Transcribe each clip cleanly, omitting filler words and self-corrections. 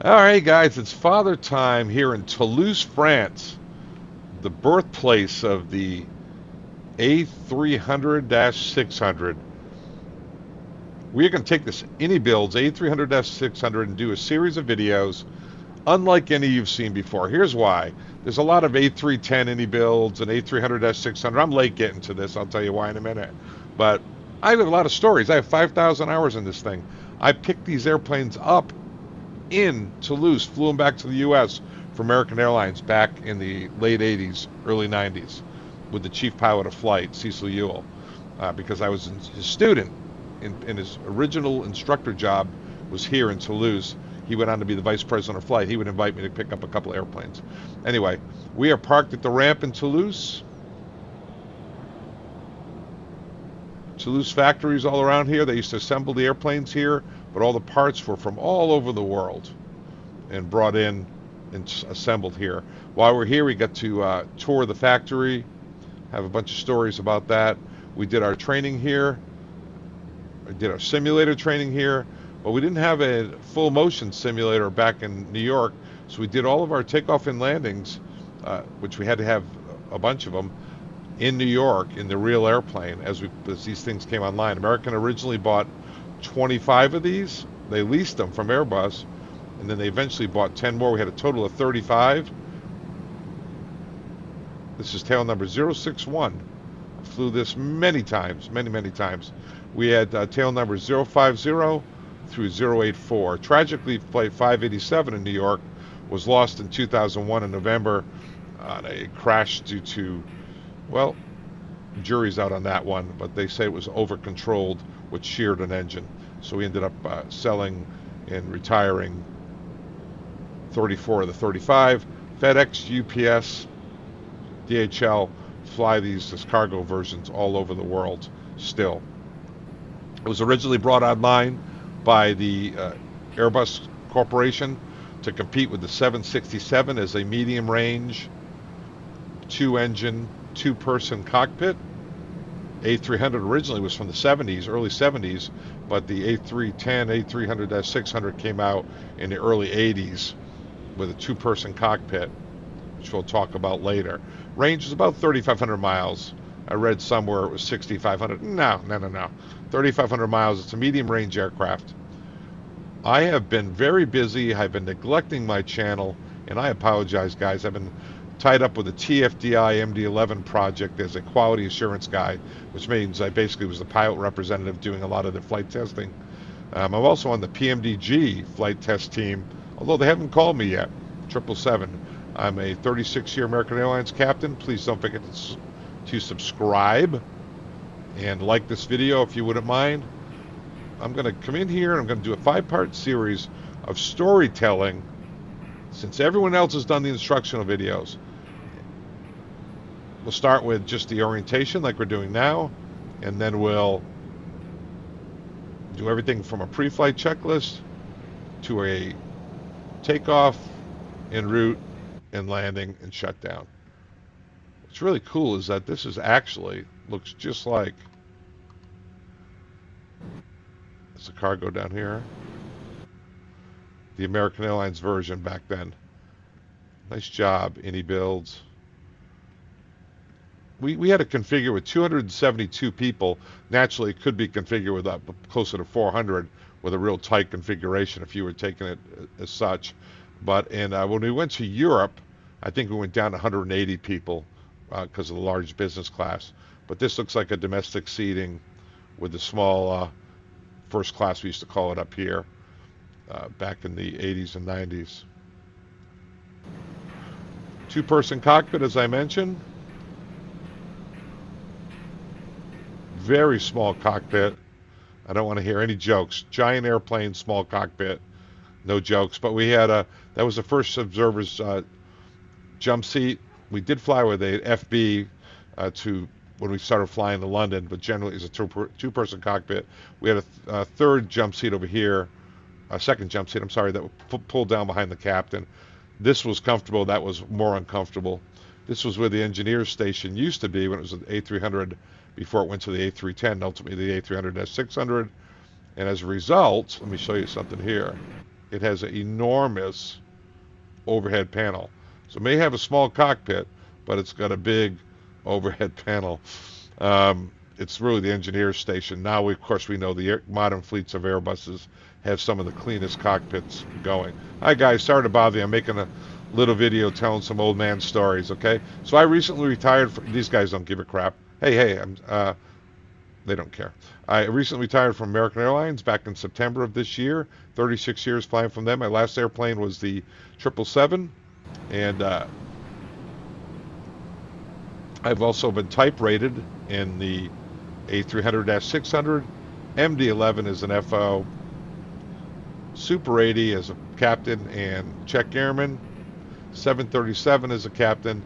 All right, guys, it's father time here in Toulouse, France, the birthplace of the A300-600. We're going to take this IniBuilds A300-600 and do a series of videos unlike any you've seen before. Here's why. There's a lot of A310 IniBuilds and A300-600. I'm late getting to this. I'll tell you why in a minute. But I have a lot of stories. I have 5,000 hours in this thing. I picked these airplanes up in Toulouse, flew them back to the U.S. for American Airlines back in the late 80s, early 90s, with the chief pilot of flight, Cecil Ewell, because I was his student. In his original instructor job was here in Toulouse. He went on to be the vice president of flight. He would invite me to pick up a couple airplanes. Anyway, we are parked at the ramp in Toulouse. Toulouse factories all around here. They used to assemble the airplanes here, but all the parts were from all over the world and brought in and assembled here. While we're here, we got to tour the factory, have a bunch of stories about that. We did our training here. We did our simulator training here, but we didn't have a full motion simulator back in New York, so we did all of our takeoff and landings, which we had to have a bunch of them, in New York in the real airplane as these things came online. American originally bought 25 of these. They leased them from Airbus, and then they eventually bought 10 more. We had a total of 35. This is tail number 061. I flew this many times, many times. We had tail number 050 through 084. Tragically, flight 587 in New York was lost in 2001 in November. It crashed due to, well, jury's out on that one, but they say it was over-controlled, which sheared an engine. So we ended up selling and retiring 34 of the 35. FedEx, UPS, DHL fly these as cargo versions all over the world still. It was originally brought online by the Airbus Corporation to compete with the 767 as a medium-range, two-engine, two-person cockpit. A300 originally was from the 70s, early 70s, but the A310, A300-600 came out in the early 80s with a two-person cockpit, which we'll talk about later. Range is about 3,500 miles. I read somewhere it was 6,500. No. 3,500 miles. It's a medium-range aircraft. I have been very busy. I've been neglecting my channel, and I apologize, guys. I've been tied up with the TFDI MD-11 project as a quality assurance guy, which means I basically was the pilot representative doing a lot of the flight testing. I'm also on the PMDG flight test team, although they haven't called me yet. 777. I'm a 36-year American Airlines captain. Please don't forget to subscribe and like this video if you wouldn't mind. I'm going to come in here and I'm going to do a 5-part series of storytelling since everyone else has done the instructional videos. We'll start with just the orientation like we're doing now, and then we'll do everything from a pre-flight checklist to a takeoff, en route, and landing and shutdown. What's really cool is that this is actually looks just like it's a cargo down here. The American Airlines version back then. Nice job, IniBuilds. We had to configure with 272 people. Naturally, it could be configured with closer to 400 with a real tight configuration if you were taking it as such. But when we went to Europe, I think we went down to 180 people because of the large business class. But this looks like a domestic seating with the small first class, we used to call it up here, back in the 80s and 90s. Two-person cockpit, as I mentioned. Very small cockpit. I don't want to hear any jokes. Giant airplane, small cockpit. No jokes. But we had that was the first observer's jump seat. We did fly with a FB to when we started flying to London, but generally it's a two-person cockpit. We had a third jump seat over here, a second jump seat, I'm sorry, that would pull down behind the captain. This was comfortable. That was more uncomfortable. This was where the engineer's station used to be when it was an A300 before it went to the A310 and ultimately the A300-600. And as a result, let me show you something here. it has an enormous overhead panel. So it may have a small cockpit, but it's got a big overhead panel. It's really the engineer's station. Now, of course, we know the modern fleets of Airbuses have some of the cleanest cockpits going. Hi, guys. Sorry to bother you. I'm making a little video telling some old man stories, okay? So I recently retired. These guys don't give a crap. Hey, they don't care. I recently retired from American Airlines back in September of this year. 36 years flying from them. My last airplane was the 777, and I've also been type rated in the A300-600, MD-11 as an FO, Super 80 as a captain and check airman, 737 as a captain,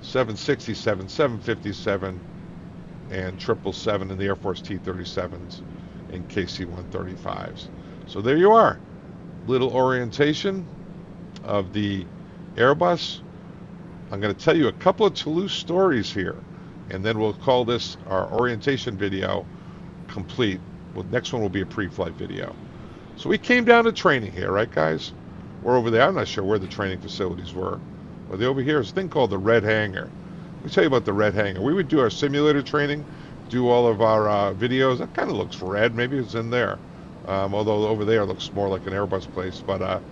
767, 757, and 777 in the Air Force T-37s and KC-135s. So there you are. Little orientation of the Airbus. I'm going to tell you a couple of Toulouse stories here, and then we'll call this our orientation video complete. Well, next one will be a pre-flight video. So we came down to training here, right, guys? We're over there. I'm not sure where the training facilities were. Well, over here is a thing called the Red Hangar. Let me tell you about the Red Hangar. We would do our simulator training, do all of our videos. That kind of looks red. Maybe it's in there. Although over there it looks more like an Airbus place. But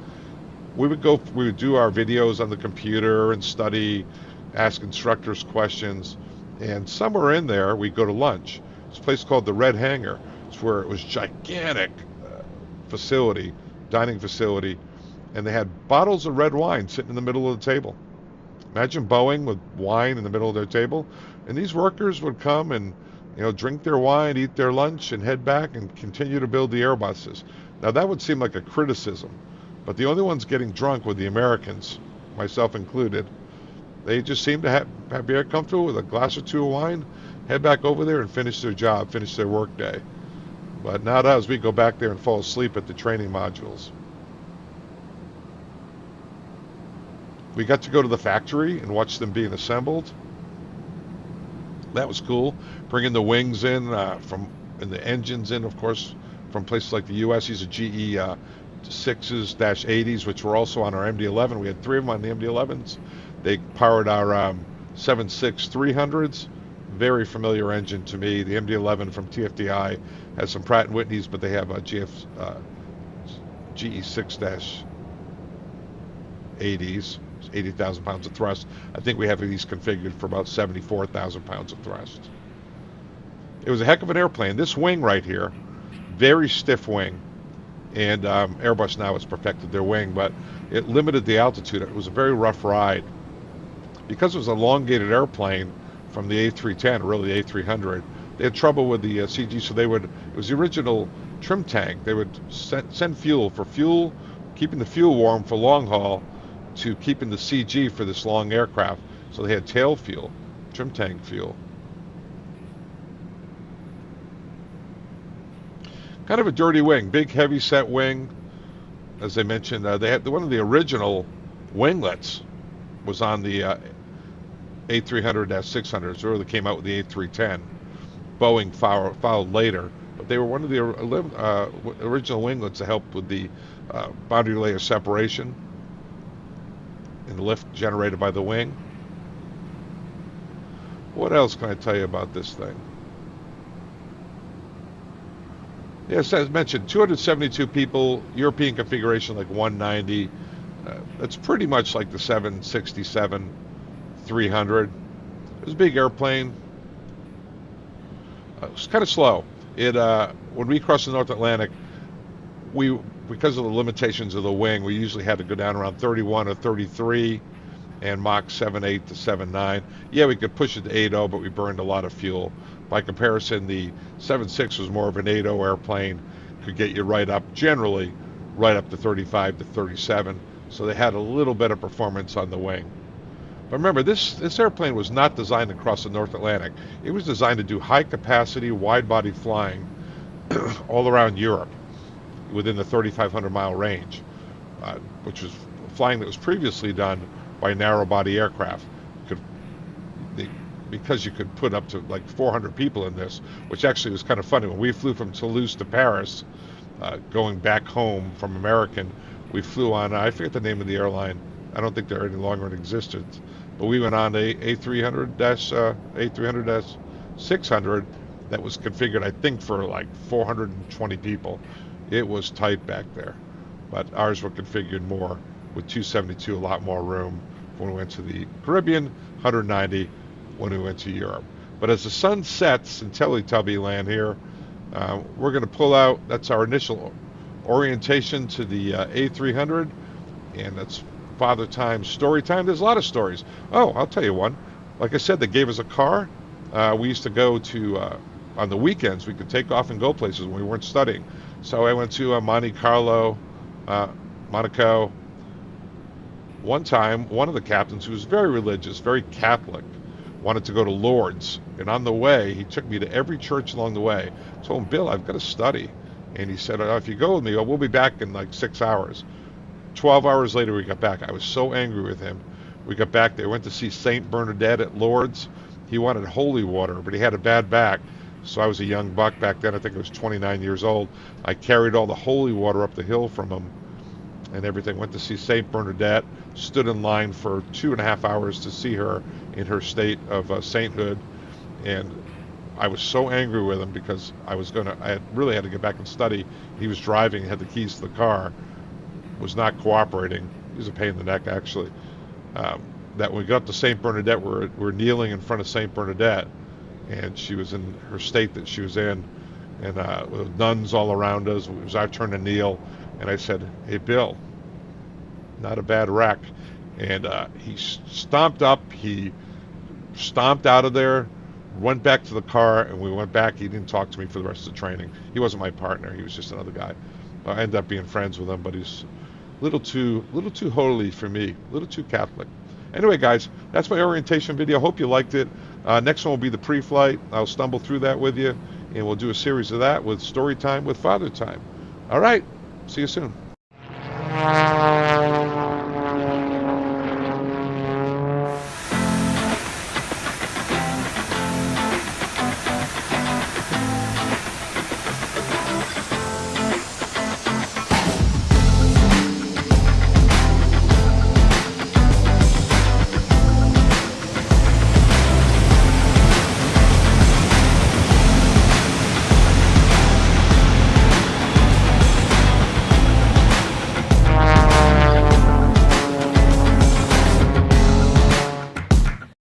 we would do our videos on the computer and study, ask instructors questions. And somewhere in there, we go to lunch. It's a place called the Red Hangar. It's where it was gigantic facility, dining facility. And they had bottles of red wine sitting in the middle of the table. Imagine Boeing with wine in the middle of their table. And these workers would come and, drink their wine, eat their lunch, and head back and continue to build the Airbuses. Now, that would seem like a criticism. But the only ones getting drunk were the Americans, myself included. They just seemed to have very comfortable with a glass or two of wine, head back over there and finish their job, finish their work day. But not us. We go back there and fall asleep at the training modules. We got to go to the factory and watch them being assembled. That was cool. Bringing the wings in and the engines in, of course, from places like the U.S. These are GE 6s-80s, which were also on our MD-11. We had 3 of them on the MD-11s. They powered our 76300s. Very familiar engine to me. The MD-11 from TFDI has some Pratt & Whitneys, but they have a GE 6-80s. 80,000 pounds of thrust. I think we have these configured for about 74,000 pounds of thrust. It was a heck of an airplane. This wing right here, very stiff wing, and Airbus now has perfected their wing, but it limited the altitude. It was a very rough ride. Because it was an elongated airplane from the A310, really the A300, they had trouble with the CG, so it was the original trim tank. They would send fuel, keeping the fuel warm for long haul, to keeping the CG for this long aircraft. So they had tail fuel, trim tank fuel. Kind of a dirty wing, big heavy set wing. As I mentioned, they had one of the original winglets was on the A300-600. So they came out with the A310. Boeing followed later, but they were one of the original winglets that helped with the boundary layer separation and the lift generated by the wing. What else can I tell you about this thing? Yes, as mentioned, 272 people, European configuration like 190. That's pretty much like the 767-300. It was a big airplane. It was kind of slow. When we crossed the North Atlantic, because of the limitations of the wing, we usually had to go down around 31 or 33 and Mach 7.8 to 7.9. Yeah, we could push it to 8.0, but we burned a lot of fuel. By comparison, the 7.6 was more of an 8.0 airplane, could get you generally right up to 35 to 37. So they had a little bit of performance on the wing. But remember, this airplane was not designed to cross the North Atlantic. It was designed to do high-capacity, wide-body flying all around Europe, within the 3,500-mile range, which was flying that was previously done by narrow-body aircraft. Because you could put up to like 400 people in this, which actually was kind of funny. When we flew from Toulouse to Paris, going back home from American, We flew on, I forget the name of the airline. I don't think they're any longer in existence. But we went on a A300-600 that was configured, I think, for like 420 people. It was tight back there. But ours were configured more with 272, a lot more room when we went to the Caribbean, 190 when we went to Europe. But as the sun sets in Teletubby land here, we're going to pull out. That's our initial orientation to the A300, and that's Father Time story time. There's a lot of stories. Oh, I'll tell you one. Like I said, they gave us a car. We used to go to, on the weekends, we could take off and go places when we weren't studying. So I went to Monte Carlo, Monaco. One time, one of the captains, who was very religious, very Catholic, wanted to go to Lourdes. And on the way, he took me to every church along the way. I told him, Bill, I've got to study. And he said, if you go with me, we'll be back in like 6 hours. 12 hours later, we got back. I was so angry with him. We got back there, went to see Saint Bernadette at Lourdes. He wanted holy water, but he had a bad back. So I was a young buck back then. I think I was 29 years old. I carried all the holy water up the hill from him and everything. Went to see Saint Bernadette. Stood in line for 2.5 hours to see her in her state of sainthood. And I was so angry with him because I really had to get back and study. He was driving, had the keys to the car, was not cooperating. He was a pain in the neck, actually. That when we got up to St. Bernadette, we're kneeling in front of St. Bernadette, and she was in her state that she was in, and with nuns all around us. It was our turn to kneel, and I said, hey, Bill, not a bad wreck. And he stomped up, he stomped out of there, went back to the car, and we went back. He didn't talk to me for the rest of the training. He wasn't my partner. He was just another guy. I ended up being friends with him, but he's a little too holy for me, a little too Catholic. Anyway, guys, that's my orientation video. Hope you liked it. Next one will be the pre-flight. I'll stumble through that with you, and we'll do a series of that with story time with Father Time. All right, see you soon.